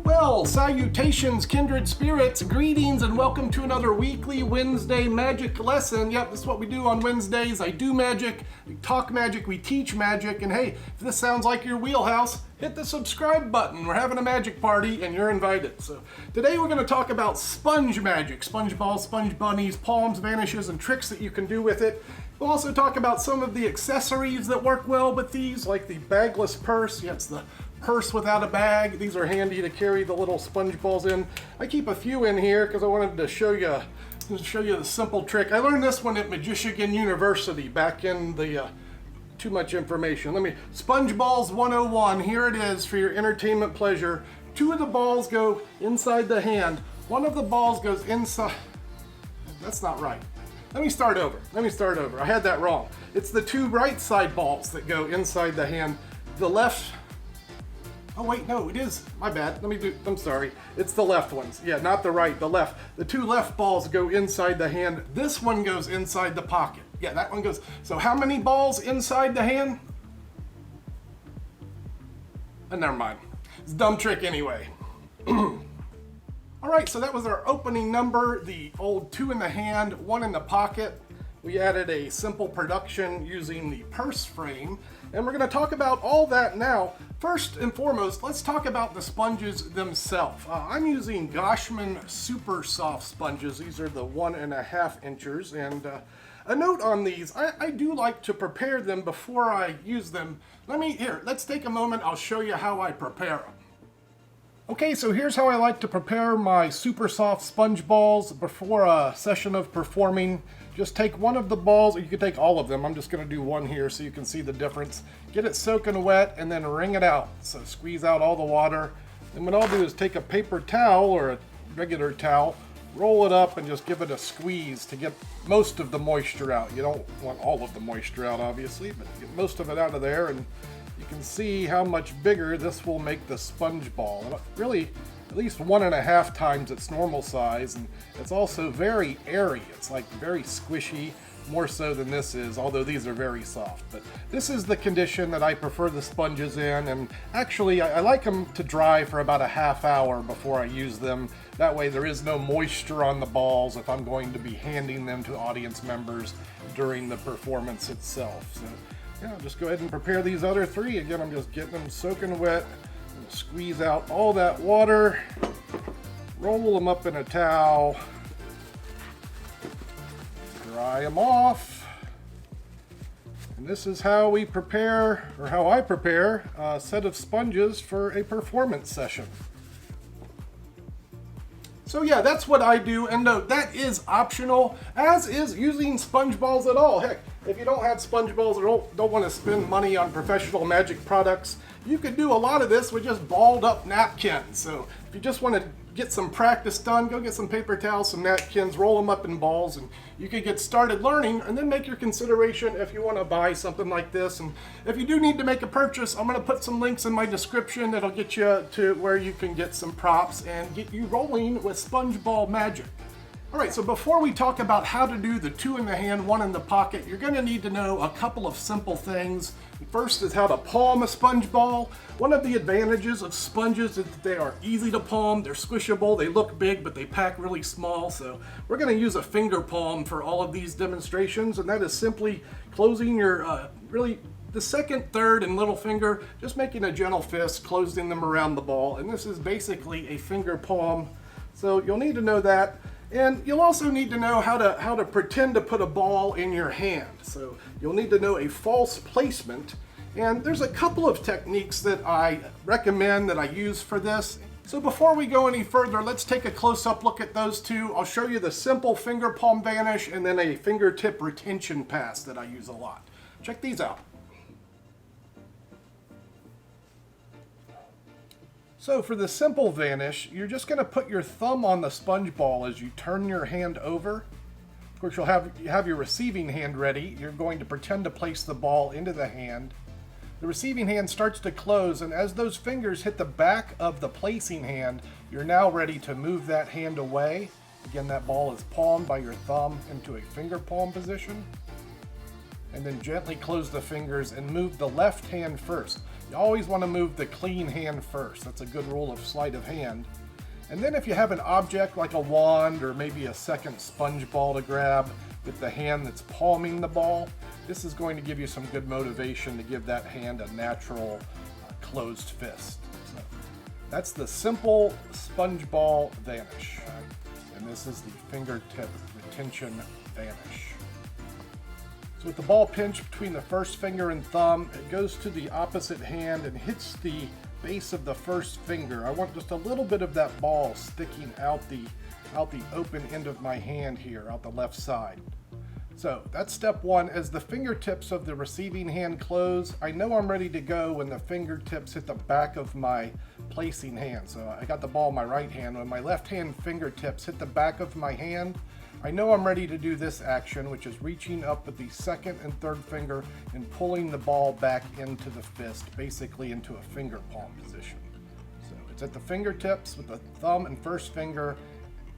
Well, salutations, kindred spirits, greetings, and welcome to another weekly Wednesday magic lesson. Yep, this is what we do on Wednesdays. I do magic, we talk magic, we teach magic, and hey, if this sounds like your wheelhouse, hit the subscribe button. We're having a magic party, and you're invited. So today we're going to talk about sponge magic, sponge balls, sponge bunnies, palms, vanishes, and tricks that you can do with it. We'll also talk about some of the accessories that work well with these, like the bagless purse. Yeah, it's the purse without a bag. These are handy to carry the little sponge balls in. I keep a few in here because I wanted to show you the simple trick. I learned this one at Magician University back in the too much information. Sponge balls 101. Here it is for your entertainment pleasure. Two of the balls go inside the hand. One of the balls goes inside. That's not right. Let me start over. I had that wrong. It's the two right side balls that go inside the hand. The left. Oh wait, no, it is. My bad. I'm sorry. It's the left ones. Yeah, not the right, the left. The two left balls go inside the hand. This one goes inside the pocket. Yeah, that one goes. So how many balls inside the hand? Never mind. It's a dumb trick anyway. All right, so that was our opening number, the old 2 in the hand, 1 in the pocket. We added a simple production using the purse frame, and we're going to talk about all that now. First and foremost, let's talk about the sponges themselves. I'm using Goshman Super Soft sponges. These are the 1.5 inchers, and a note on these, I do like to prepare them before I use them. Let's take a moment, I'll show you how I prepare them. Okay, so here's how I like to prepare my super soft sponge balls before a session of performing. Just take one of the balls, or you can take all of them. I'm just going to do one here so you can see the difference. Get it soaking wet and then wring it out. So squeeze out all the water. And what I'll do is take a paper towel or a regular towel, roll it up and just give it a squeeze to get most of the moisture out. You don't want all of the moisture out, obviously, but get most of it out of there, and you can see how much bigger this will make the sponge ball. Really, at least 1.5 times its normal size, and it's also very airy. It's like very squishy, more so than this is, although these are very soft. But this is the condition that I prefer the sponges in, and actually I like them to dry for about a half hour before I use them. That way there is no moisture on the balls if I'm going to be handing them to audience members during the performance itself. So yeah, just go ahead and prepare these other 3. Again, I'm just getting them soaking wet. Squeeze out all that water, roll them up in a towel, dry them off, and this is how we prepare, or how I prepare, a set of sponges for a performance session. So yeah, that's what I do, and note, that is optional, as is using sponge balls at all. Heck, if you don't have sponge balls or don't want to spend money on professional magic products, you could do a lot of this with just balled up napkins. So if you just want to get some practice done, go get some paper towels, some napkins, roll them up in balls, and you can get started learning, and then make your consideration if you want to buy something like this. And if you do need to make a purchase, I'm going to put some links in my description that'll get you to where you can get some props and get you rolling with sponge ball magic. Alright, so before we talk about how to do the 2 in the hand, 1 in the pocket, you're going to need to know a couple of simple things. First is how to palm a sponge ball. One of the advantages of sponges is that they are easy to palm, they're squishable, they look big, but they pack really small. So we're going to use a finger palm for all of these demonstrations, and that is simply closing your, the second, third, and little finger, just making a gentle fist, closing them around the ball. And this is basically a finger palm. So you'll need to know that. And you'll also need to know how to pretend to put a ball in your hand. So you'll need to know a false placement. And there's a couple of techniques that I recommend that I use for this. So before we go any further, let's take a close-up look at those 2. I'll show you the simple finger palm vanish and then a fingertip retention pass that I use a lot. Check these out. So for the simple vanish, you're just going to put your thumb on the sponge ball as you turn your hand over. Of course, you have your receiving hand ready. You're going to pretend to place the ball into the hand. The receiving hand starts to close, and as those fingers hit the back of the placing hand, you're now ready to move that hand away. Again, that ball is palmed by your thumb into a finger palm position. And then gently close the fingers and move the left hand first. You always want to move the clean hand first. That's a good rule of sleight of hand. And then if you have an object like a wand or maybe a second sponge ball to grab with the hand that's palming the ball, this is going to give you some good motivation to give that hand a natural closed fist. So that's the simple sponge ball vanish. And this is the fingertip retention vanish. So with the ball pinched between the first finger and thumb, it goes to the opposite hand and hits the base of the first finger. I want just a little bit of that ball sticking out the open end of my hand here, out the left side. So that's step one. As the fingertips of the receiving hand close, I know I'm ready to go when the fingertips hit the back of my placing hand. So I got the ball in my right hand. When my left hand fingertips hit the back of my hand, I know I'm ready to do this action, which is reaching up with the second and third finger and pulling the ball back into the fist, basically into a finger palm position. So it's at the fingertips with the thumb and first finger,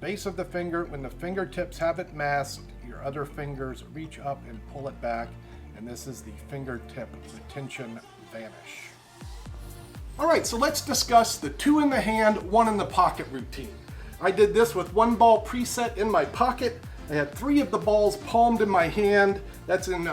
base of the finger. When the fingertips have it masked, your other fingers reach up and pull it back, and this is the fingertip retention vanish. All right, so let's discuss the 2 in the hand, 1 in the pocket routine. I did this with 1 ball preset in my pocket. I had 3 of the balls palmed in my hand. That's in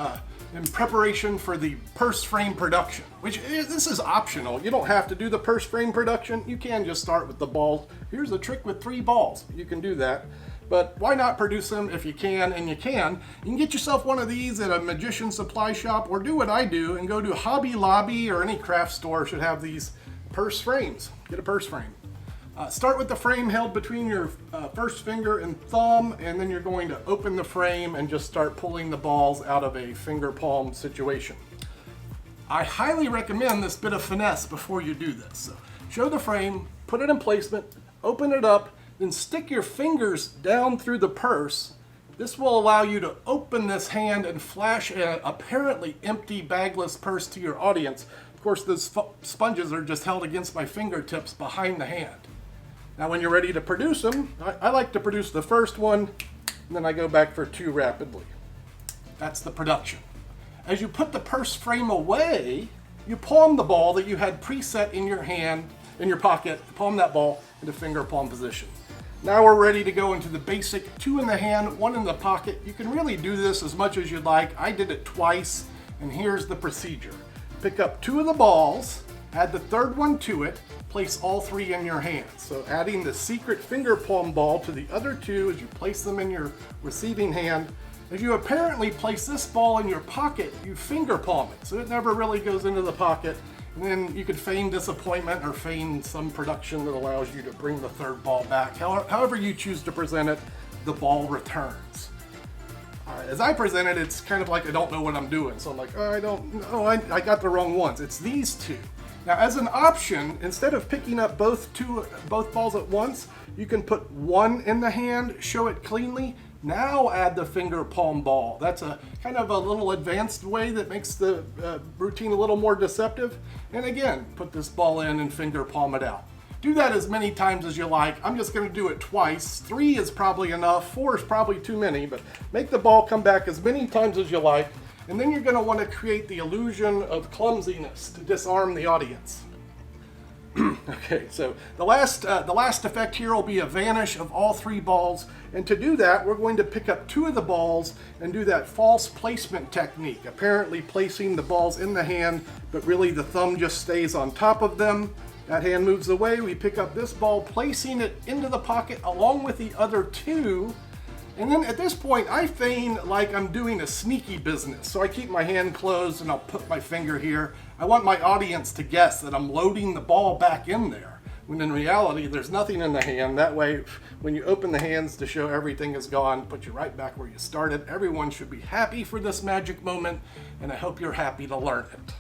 preparation for the purse frame production, which this is optional. You don't have to do the purse frame production. You can just start with the balls. Here's a trick with 3 balls. You can do that. But why not produce them if you can, and you can. You can get yourself one of these at a magician supply shop, or do what I do and go to Hobby Lobby, or any craft store should have these purse frames. Get a purse frame. Start with the frame held between your first finger and thumb, and then you're going to open the frame and just start pulling the balls out of a finger palm situation. I highly recommend this bit of finesse before you do this. So show the frame, put it in placement, open it up, then stick your fingers down through the purse. This will allow you to open this hand and flash an apparently empty bagless purse to your audience. Of course, those sponges are just held against my fingertips behind the hand. Now when you're ready to produce them, I like to produce the first one, and then I go back for 2 rapidly. That's the production. As you put the purse frame away, you palm the ball that you had preset in your hand, in your pocket, palm that ball into finger palm position. Now we're ready to go into the basic 2 in the hand, 1 in the pocket. You can really do this as much as you'd like. I did it twice, and here's the procedure. Pick up 2 of the balls, add the third one to it, place all 3 in your hands. So adding the secret finger palm ball to the other 2 as you place them in your receiving hand. If you apparently place this ball in your pocket, you finger palm it, so it never really goes into the pocket. And then you could feign disappointment or feign some production that allows you to bring the third ball back. However you choose to present it, the ball returns. As I present it, it's kind of like I don't know what I'm doing. So I'm like, oh, I don't know, I got the wrong ones. It's these 2. Now, as an option, instead of picking up both balls at once, you can put 1 in the hand, show it cleanly, now add the finger palm ball. That's a kind of a little advanced way that makes the routine a little more deceptive. And again, put this ball in and finger palm it out. Do that as many times as you like. I'm just going to do it twice. 3 is probably enough. 4 is probably too many, but make the ball come back as many times as you like. And then you're going to want to create the illusion of clumsiness to disarm the audience. Okay, so the last effect here will be a vanish of all 3 balls. And to do that, we're going to pick up 2 of the balls and do that false placement technique, apparently placing the balls in the hand, but really the thumb just stays on top of them. That hand moves away. We pick up this ball, placing it into the pocket along with the other 2. And then at this point, I feign like I'm doing a sneaky business. So I keep my hand closed and I'll put my finger here. I want my audience to guess that I'm loading the ball back in there, when in reality, there's nothing in the hand. That way, when you open the hands to show everything is gone, put you right back where you started. Everyone should be happy for this magic moment, and I hope you're happy to learn it.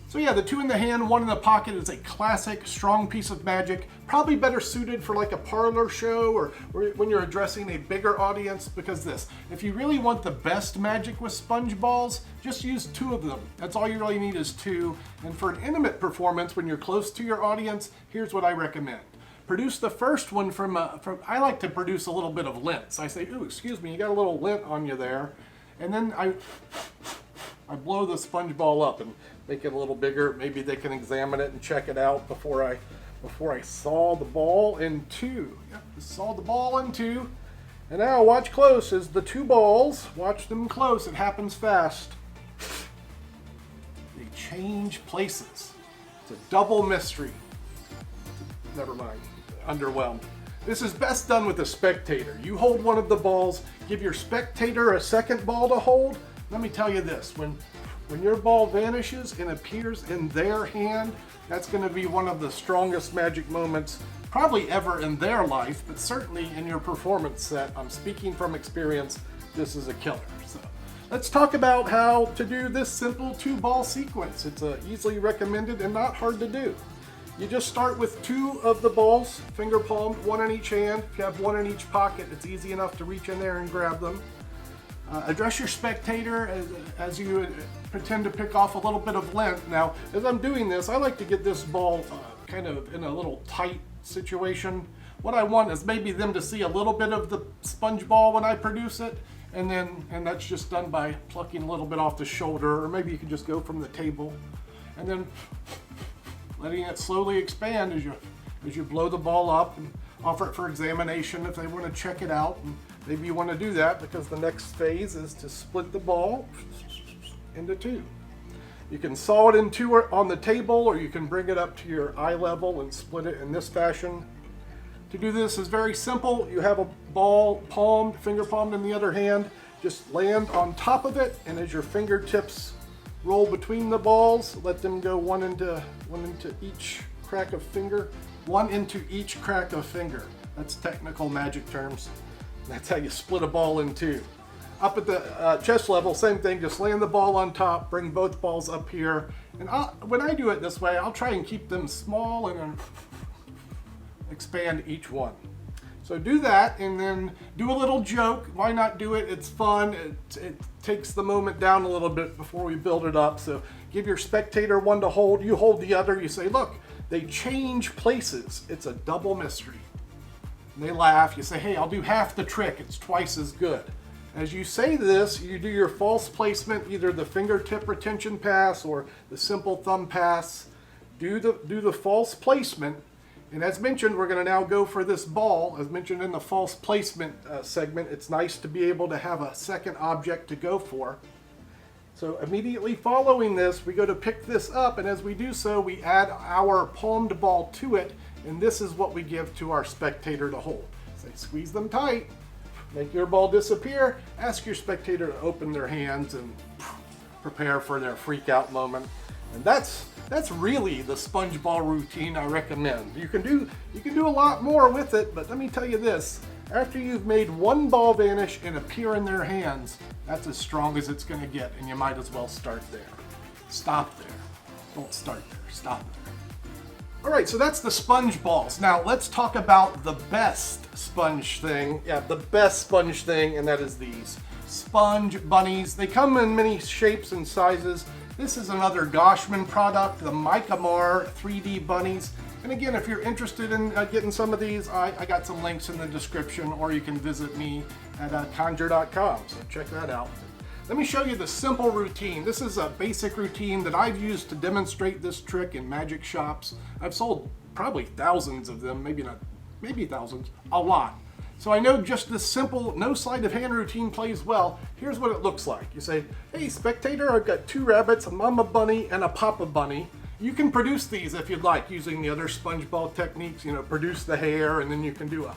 So yeah, the 2 in the hand, 1 in the pocket is a classic, strong piece of magic. Probably better suited for like a parlor show or when you're addressing a bigger audience, because if you really want the best magic with sponge balls, just use 2 of them. That's all you really need is 2. And for an intimate performance, when you're close to your audience, here's what I recommend. Produce the first one I like to produce a little bit of lint. So I say, ooh, excuse me, you got a little lint on you there. And then I blow the sponge ball up, and make it a little bigger. Maybe they can examine it and check it out before I saw the ball in two. Yep, just saw the ball in two. And now watch close as the two balls, watch them close, it happens fast. They change places. It's a double mystery. Never mind, underwhelmed. This is best done with a spectator. You hold one of the balls, give your spectator a second ball to hold. Let me tell you this, when your ball vanishes and appears in their hand, that's going to be one of the strongest magic moments probably ever in their life, but certainly in your performance set. I'm speaking from experience, this is a killer. So let's talk about how to do this simple two-ball sequence. It's easily recommended and not hard to do. You just start with two of the balls, finger palmed, one in each hand. If you have one in each pocket, it's easy enough to reach in there and grab them. Address your spectator as you pretend to pick off a little bit of length. Now, as I'm doing this, I like to get this ball kind of in a little tight situation. What I want is maybe them to see a little bit of the sponge ball when I produce it, and that's just done by plucking a little bit off the shoulder, or maybe you can just go from the table, and then letting it slowly expand as you blow the ball up and offer it for examination if they want to check it out. And maybe you want to do that because the next phase is to split the ball into two. You can saw it in two on the table, or you can bring it up to your eye level and split it in this fashion. To do this is very simple. You have a ball palmed, finger palmed in the other hand. Just land on top of it, and as your fingertips roll between the balls, let them go one into each crack of finger. One into each crack of finger. That's technical magic terms. That's how you split a ball in two. Up at the chest level, same thing, just land the ball on top, bring both balls up here. And when I do it this way, I'll try and keep them small and then expand each one. So do that, and then do a little joke. Why not do it? It's fun. It takes the moment down a little bit before we build it up. So give your spectator one to hold, you hold the other, you say, look, they change places. It's a double mystery. And they laugh, you say, hey, I'll do half the trick, it's twice as good. As you say this, you do your false placement, either the fingertip retention pass or the simple thumb pass. Do the false placement, and as mentioned, we're going to now go for this ball. As mentioned in the false placement segment, it's nice to be able to have a second object to go for. So immediately following this, we go to pick this up, and as we do so, we add our palmed ball to it, and this is what we give to our spectator to hold. Say, squeeze them tight. Make your ball disappear, ask your spectator to open their hands and prepare for their freak out moment. And that's really the sponge ball routine I recommend. You can do a lot more with it, but let me tell you this, after you've made one ball vanish and appear in their hands, that's as strong as it's going to get, and you might as well start there. Stop there. Don't start there. Stop there. All right, so that's the sponge balls. Now let's talk about the best sponge thing. Yeah, the best sponge thing, and that is these sponge bunnies. They come in many shapes and sizes. This is another Goshman product, the Micamar 3D bunnies. And again, if you're interested in getting some of these, I got some links in the description, or you can visit me at conjure.com, so check that out. Let me show you the simple routine. This is a basic routine that I've used to demonstrate this trick in magic shops. I've sold probably thousands of them, maybe thousands, a lot. So I know just this simple, no sleight of hand routine plays well. Here's what it looks like. You say, hey spectator, I've got two rabbits, a mama bunny and a papa bunny. You can produce these if you'd like using the other sponge ball techniques, produce the hair, and then you can do a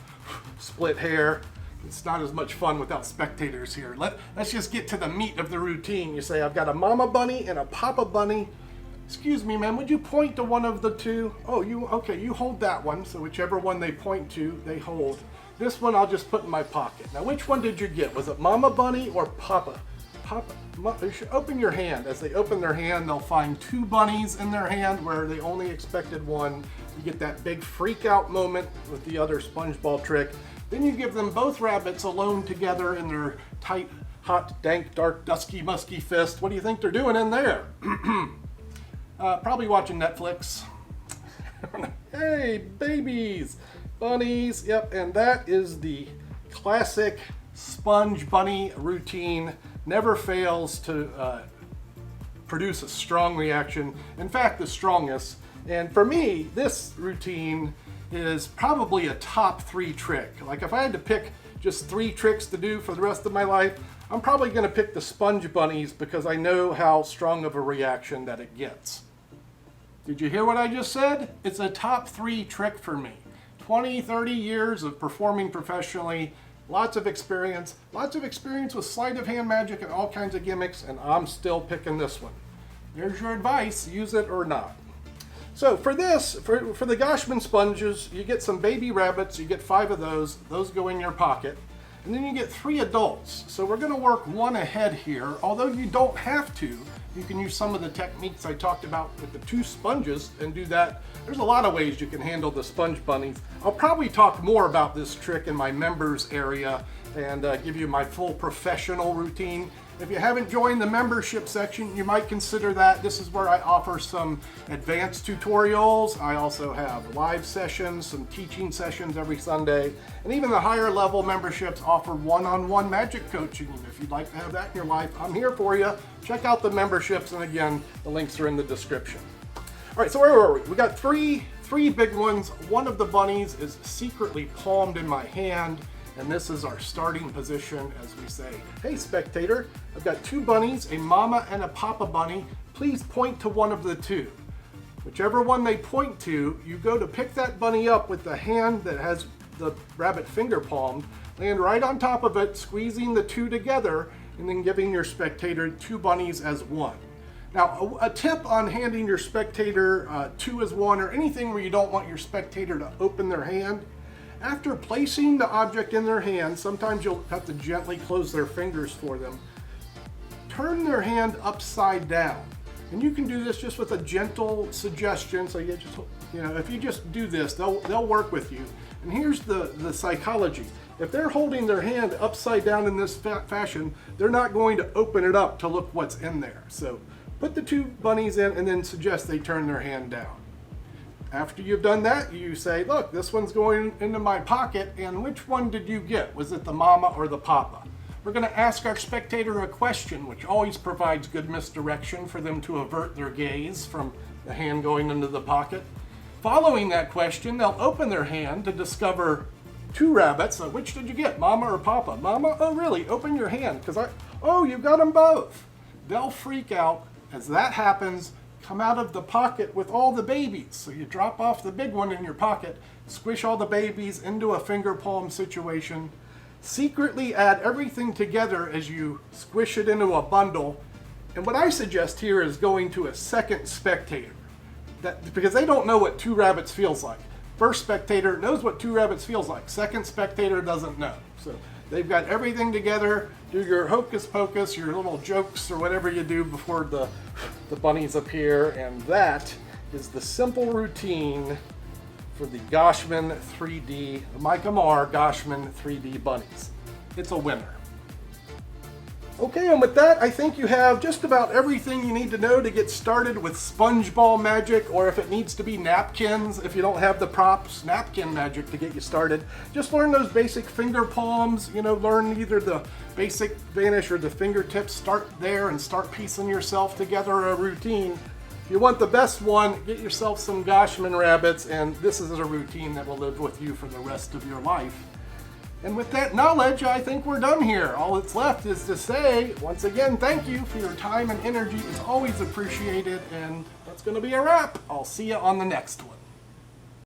split hair. It's not as much fun without spectators here. Let's just get to the meat of the routine. You say, I've got a mama bunny and a papa bunny. Excuse me, ma'am, would you point to one of the two? Oh, okay, you hold that one. So whichever one they point to, they hold. This one I'll just put in my pocket. Now, which one did you get? Was it mama bunny or papa? You should open your hand. As they open their hand, they'll find two bunnies in their hand where they only expected one. You get that big freak out moment with the other sponge ball trick. Then you give them both rabbits alone together in their tight, hot, dank, dark, dusky, musky fist. What do you think they're doing in there? Probably watching Netflix. Hey, babies, bunnies. Yep, and that is the classic sponge bunny routine. Never fails to produce a strong reaction. In fact, the strongest. And for me, this routine is probably a top 3 trick. Like if I had to pick just 3 tricks to do for the rest of my life, I'm probably going to pick the sponge bunnies because I know how strong of a reaction that it gets. Did you hear what I just said? It's a top 3 trick for me. 20, 30 years of performing professionally, lots of experience with sleight of hand magic and all kinds of gimmicks, and I'm still picking this one. There's your advice, use it or not. So for this, for the Goshman sponges, you get some baby rabbits, you get 5 of those go in your pocket, and then you get 3 adults. So we're gonna work one ahead here, although you don't have to. You can use some of the techniques I talked about with the 2 sponges and do that. There's a lot of ways you can handle the sponge bunnies. I'll probably talk more about this trick in my members area and give you my full professional routine. If you haven't joined the membership section, you might consider that. This is where I offer some advanced tutorials. I also have live sessions, some teaching sessions every Sunday, and even the higher level memberships offer one-on-one magic coaching. If you'd like to have that in your life, I'm here for you. Check out the memberships, and again, the links are in the description. All right, so where were we? We got three big ones. One of the bunnies is secretly palmed in my hand, and this is our starting position as we say, hey spectator, I've got 2 bunnies, a mama and a papa bunny. Please point to one of the 2. Whichever one they point to, you go to pick that bunny up with the hand that has the rabbit finger palmed, land right on top of it, squeezing the 2 together, and then giving your spectator 2 bunnies as 1. Now, a tip on handing your spectator 2 as 1, or anything where you don't want your spectator to open their hand, after placing the object in their hand, sometimes you'll have to gently close their fingers for them, turn their hand upside down. And you can do this just with a gentle suggestion. So you just, if you just do this, they'll work with you. And here's the psychology. If they're holding their hand upside down in this fashion, they're not going to open it up to look what's in there. So put the 2 bunnies in and then suggest they turn their hand down. After you've done that, you say, look, this one's going into my pocket, and which one did you get? Was it the mama or the papa? We're going to ask our spectator a question, which always provides good misdirection for them to avert their gaze from the hand going into the pocket. Following that question, they'll open their hand to discover 2 rabbits. So which did you get, mama or papa? Mama? Oh, really? Open your hand, oh, you got them both. They'll freak out. As that happens, come out of the pocket with all the babies. So you drop off the big one in your pocket, squish all the babies into a finger palm situation, secretly add everything together as you squish it into a bundle. And what I suggest here is going to a second spectator, because they don't know what 2 rabbits feels like. First spectator knows what 2 rabbits feels like. Second spectator doesn't know. So they've got everything together. Do your hocus pocus, your little jokes or whatever you do before the bunnies appear. And that is the simple routine for the Goshman 3D, Micah Marr Goshman 3D bunnies. It's a winner. Okay, and with that, I think you have just about everything you need to know to get started with sponge ball magic, or if it needs to be napkins, if you don't have the props, napkin magic to get you started. Just learn those basic finger palms, learn either the basic vanish or the fingertips. Start there and start piecing yourself together a routine. If you want the best one, get yourself some Goshman rabbits, and this is a routine that will live with you for the rest of your life. And with that knowledge, I think we're done here. All that's left is to say, once again, thank you for your time and energy. It's always appreciated, and that's going to be a wrap. I'll see you on the next one.